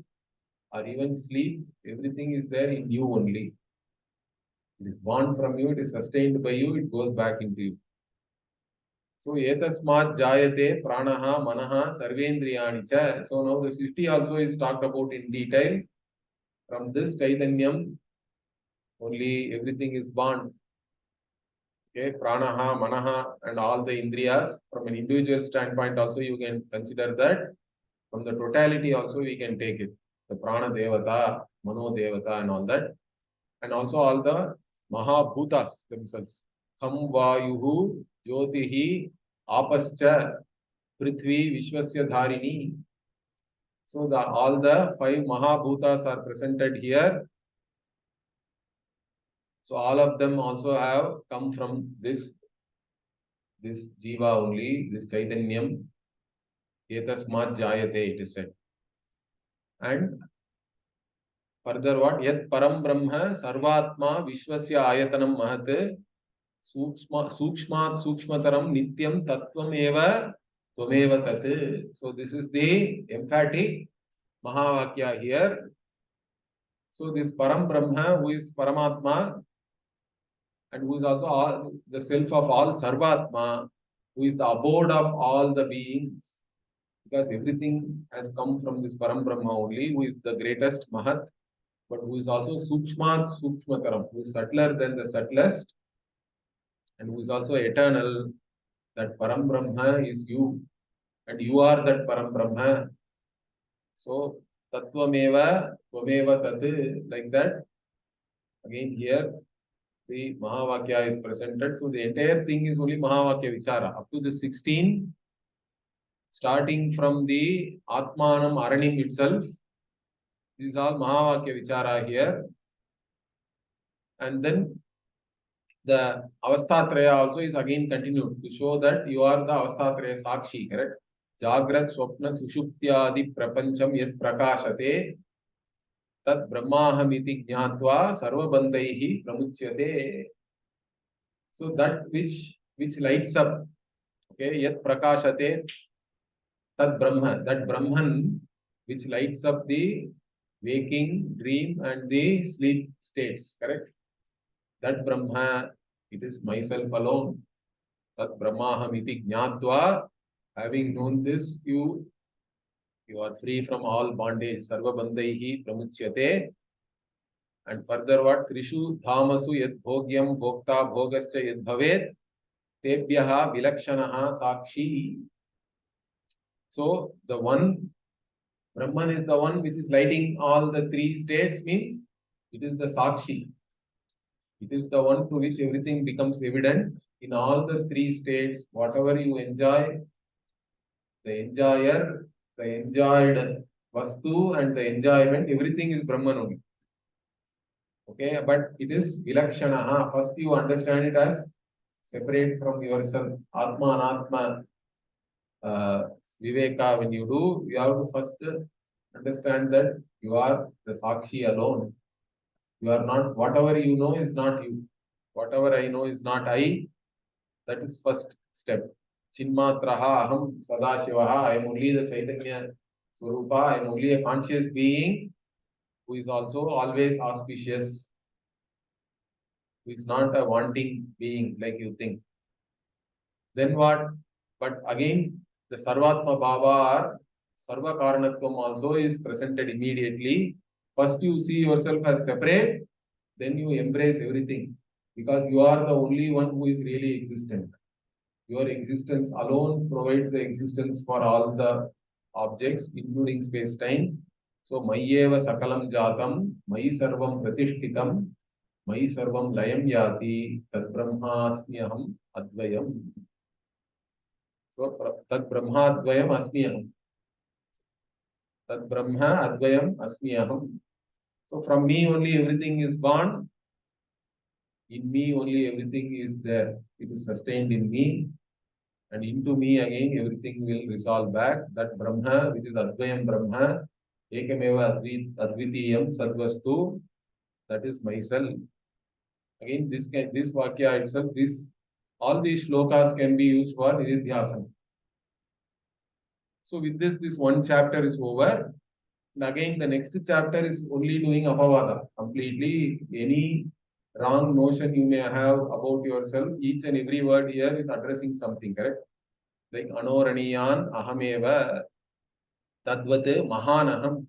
or even sleep, everything is there in you only. It is born from you, it is sustained by you, it goes back into you. So etasmat jayate pranaha manaha sarvendriyani cha. So now the Srishti also is talked about in detail. From this Chaitanyam only everything is born. Okay, pranaha, manaha, and all the indriyas. From an individual standpoint also you can consider that. From the totality also we can take it. The prana devata, mano devata and all that. And also all the mahabhutas themselves. Kham vayuhu jyotihi apascha prithvi vishwasya dharini. So all the five mahabhutas are presented here. So all of them also have come from this jiva only, this chaitanyam. Etasmat jayate, it is said. And further what? Yat param brahma sarvatma vishwasya ayatanam mahat Sukshmat Sukshmataram Nityam Tattvam Eva Tvameva Tat. So this is the emphatic Mahavakya here. So this Param Brahma, who is Paramatma, and who is also all, the self of all Sarvatma, who is the abode of all the beings, because everything has come from this Param Brahma only, who is the greatest Mahat, but who is also Sukshmat Sukshmataram, who is subtler than the subtlest, and who is also eternal. That Param Brahma is you, and you are that Param Brahma. So Tattvameva, Tvameva Tat, like that. Again here, the Mahavakya is presented. So the entire thing is only Mahavakya Vichara. Up to the 16, starting from the Atmanam Aranim itself, this is all Mahavakya Vichara here. And then the Avastatraya also is again continued to show that you are the Avastatraya Sakshi, correct? Jagrat Swapna Sushuptyadi Prapancham Yat Prakashate Tat Brahmahamiti Jnatva Sarvabandaihi Pramuchyate. So that which lights up, okay, Yat Prakashate Tat Brahma, that Brahman which lights up the waking, dream and the sleep states, correct? That Brahma, it is myself alone. Tat Brahmahamiti Jnatva. Having known this, you are free from all bondage. Sarva bandaihi pramuchyate. And further what? Trishu dhamasu yad bhogyam bhokta bhogascha yad bhavet tebhyaha vilakshanaha sakshi. So the one, Brahman is the one which is lighting all the three states, means it is the sakshi. It is the one to which everything becomes evident. In all the three states, whatever you enjoy, the enjoyer, the enjoyed vastu and the enjoyment, everything is Brahman only. Okay, but it is vilakshanaha. First you understand it as separate from yourself. Atma Anatma Viveka, when you do, you have to first understand that you are the Sakshi alone. You are not, whatever you know is not you. Whatever I know is not I. That is first step. Chinmatraha Aham Sadashivaha. I am only the Chaitanya Swarupa. I am only a conscious being who is also always auspicious, who is not a wanting being like you think. Then what? But again, the Sarvatma Bhava or Sarva Karanatvam also is presented immediately. First you see yourself as separate, then you embrace everything. Because you are the only one who is really existent. Your existence alone provides the existence for all the objects, including space-time. So, Mayyeva Sakalam Jatam, Mayi Sarvam Pratishtitam, Mayi Sarvam Layam Yati, Tad Brahmasmyaham Advayam. So, Tad Brahma Advayam Asmyaham. Tad Brahma Advayam Asmyaham. So, from me only everything is born. In me only everything is there. It is sustained in me. And into me again everything will resolve back. That Brahma, which is Advayam Brahma, Ekameva Advitiyam Sadvastu, that is myself. Again, this Vakya itself, all these shlokas can be used for Nididhyasana. So with this one chapter is over. And again, the next chapter is only doing Apavada. Completely any wrong notion you may have about yourself, each and every word here is addressing something, correct? Like Anoraniyan Ahameva Tadvat Mahanaham.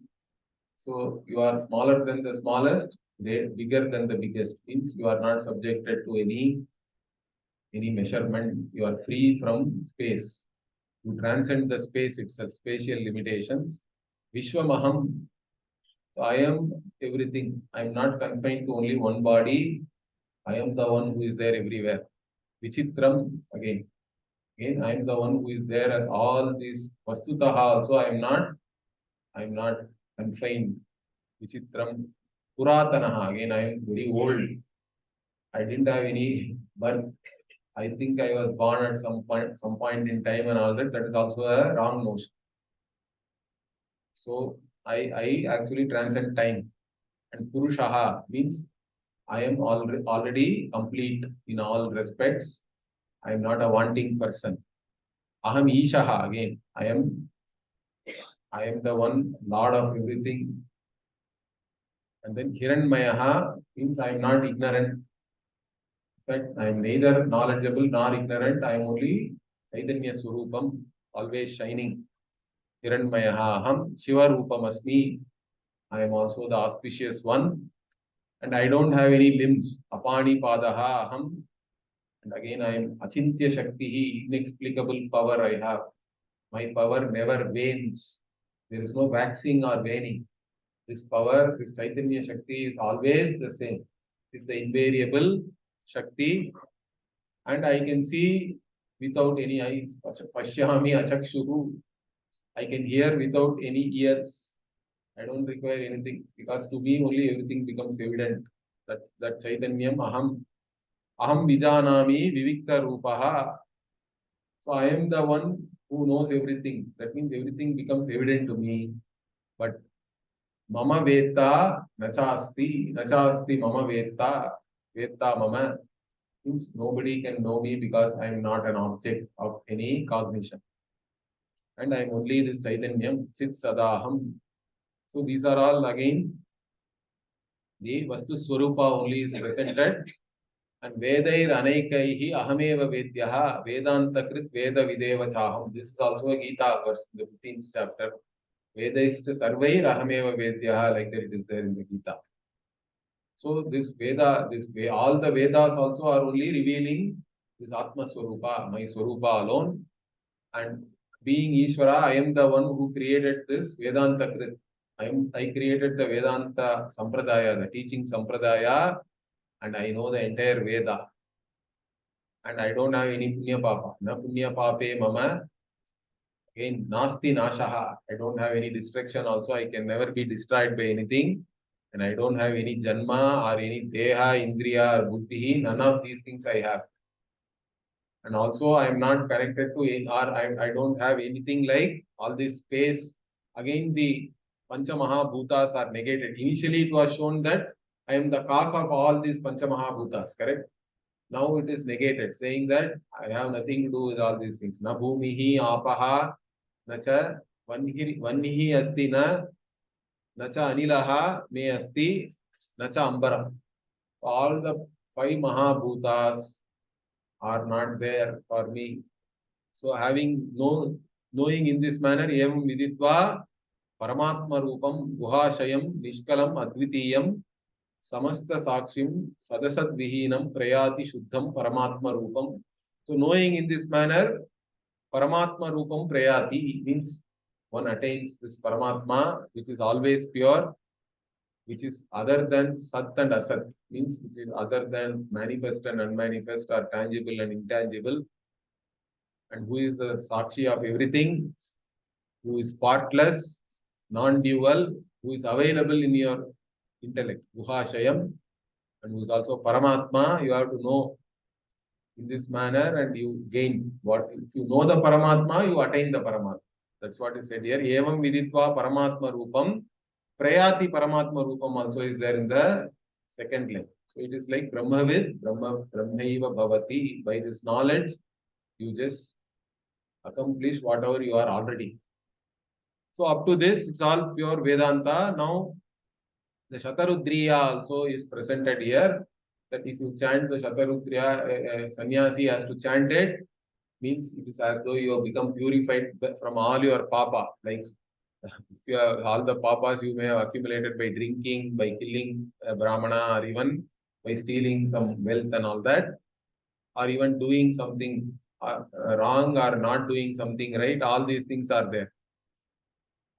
So you are smaller than the smallest, bigger than the biggest. Means you are not subjected to any measurement. You are free from space. You transcend the space itself, spatial limitations. Vishwamaham. So I am everything. I am not confined to only one body. I am the one who is there everywhere. Vichitram again. Again, I am the one who is there as all these Vastutaha also. I am not confined. Vichitram Puratanaha. Again, I am very old. I didn't have any birth. I think I was born at some point in time and all that. That is also a wrong notion. So I actually transcend time. And Purushaha means I am already complete in all respects. I am not a wanting person. Aham Ishaha again. I am the one Lord of everything. And then Hiranmayaha means I am not ignorant. But I am neither knowledgeable nor ignorant. I am only Chaitanya Swarupam, always shining. Hiranmayaha Aham Shiva Rupam Asmi. I am also the auspicious one. And I don't have any limbs. Apani Padaha Aham. And again I am Achintya Shaktihi, inexplicable power I have. My power never wanes. There is no waxing or waning. This power, this Chaitanya Shakti is always the same. It is the invariable Shakti. And I can see without any eyes. Pashyami Achakshuhu. I can hear without any ears. I don't require anything because to me only everything becomes evident. That Chaitanyam Aham Vijanami Vivikta Rupaha. So I am the one who knows everything. That means everything becomes evident to me. But Mama Veta Nachasti Mama Veta Mama means nobody can know me because I am not an object of any cognition. And I am only this Chaitanyam Chit Sadaham. So these are all again the Vastu Swarupa only is presented. And Vedair Anaikaihi Ahameva Vedyaha Vedanta Krit Veda Videva Chaham. This is also a Gita verse, the 15th chapter. Vedaista Sarvair Ahameva Vedyaha, like that it is there in the Gita. So this Veda, all the Vedas also are only revealing this Atma Swarupa, my Swarupa alone. And being Ishvara, I am the one who created this Vedanta Krit. I created the Vedanta Sampradaya, the teaching Sampradaya, and I know the entire Veda. And I don't have any Punya Papa. Na Punya Pape Mama. Again, Nasti Nashaha. I don't have any distraction also. I can never be destroyed by anything. And I don't have any Janma or any Deha, Indriya or Buddhi. None of these things I have. And also I am not connected to, or I don't have anything like all this space. Again, the Panchamaha Bhutas are negated. Initially, it was shown that I am the cause of all these Panchamaha Bhutas, correct? Now it is negated, saying that I have nothing to do with all these things. Na bhumihi apaha na cha vannihi asti na cha anilaha me asti na cha ambara. All the five Mahabhutas are not there for me. So knowing in this manner, evam viditva paramatma rupam guhashayam nishkalam advitiyam samasta sakshim sadasad vihinam prayati shuddham paramatma rupam. So knowing in this manner, paramatma rupam prayati means one attains this paramatma which is always pure, which is other than Sat and Asat, means which is other than manifest and unmanifest or tangible and intangible, and who is the Sakshi of everything, who is partless, non-dual, who is available in your intellect, Guhashayam, and who is also Paramatma. You have to know in this manner and you gain what, if you know the Paramatma, you attain the Paramatma. That's what is said here. Evam viditva Paramatma Rupam. Prayati Paramatma Rupam also is there in the second line. So it is like Brahmavid, Brahmaiva Bhavati. By this knowledge, you just accomplish whatever you are already. So up to this, it's all pure Vedanta. Now, the Shatarudriya also is presented here. That if you chant the Shatarudriya, sannyasi has to chant it, means it is as though you have become purified from all your papa. Like if you have all the papas you may have accumulated by drinking, by killing a Brahmana, or even by stealing some wealth and all that, or even doing something wrong or not doing something right, all these things are there.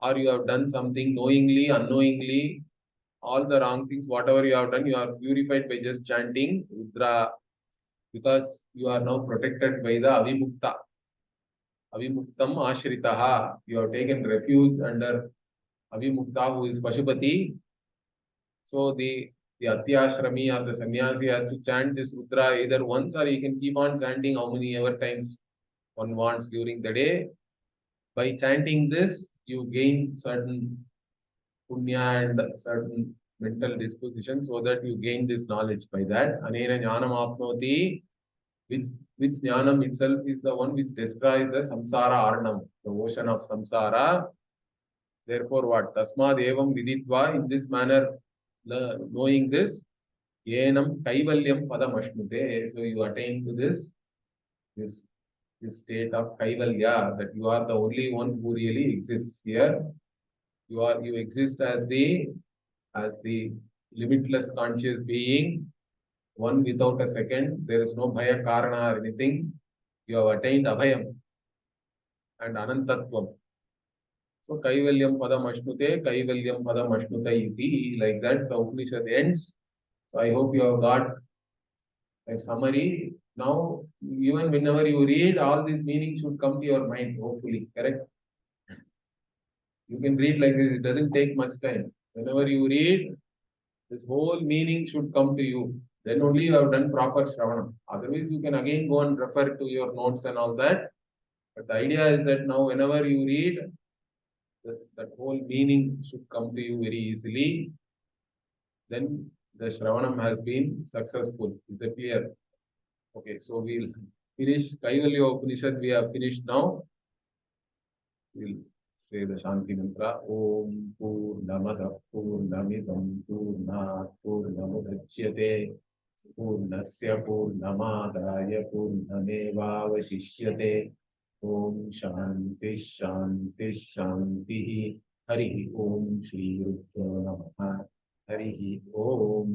Or you have done something knowingly, unknowingly, all the wrong things, whatever you have done, you are purified by just chanting Rudra, because you are now protected by the Avimukta. Avimuktam Ashritaha. You have taken refuge under Avimukta, who is Pashupati. So the Atyashrami or the sannyasi has to chant this Rudra either once, or he can keep on chanting how many ever times one wants during the day. By chanting this, you gain certain punya and certain mental disposition, so that you gain this knowledge by that. Anena jnanam apnoti, which jnanam itself is the one which destroys the samsara arnam, the ocean of samsara. Therefore, what? Tasmad evam viditva, in this manner, knowing this, yenam kaivalyam padamashmute. So you attain to this state of kaivalya, that you are the only one who really exists here. You exist as the limitless conscious being, one without a second. There is no bhaya karana or anything. You have attained abhayam and anantatvam. So Kaivalyam Padam Ashnute, Kaivalyam Padam Ashnute iti, like that the Upanishad ends. So I hope you have got a summary. Now, even whenever you read, all these meanings should come to your mind, hopefully, correct? You can read like this, it doesn't take much time. Whenever you read, this whole meaning should come to you. Then only you have done proper Shravanam. Otherwise, you can again go and refer to your notes and all that. But the idea is that now, whenever you read, that whole meaning should come to you very easily. Then the Shravanam has been successful. Is that clear? Okay, so we'll finish Kaivalyopanishad. We have finished now. We'll say the Shanti Mantra. Om Purnamada Purnamidam Purnat Purnamudachyate Purnasya Purnamadaya Purnamevavashishyate. Om Shanti Shanti Shanti. Hari Om Shri Rudra Namaha. Hari Om.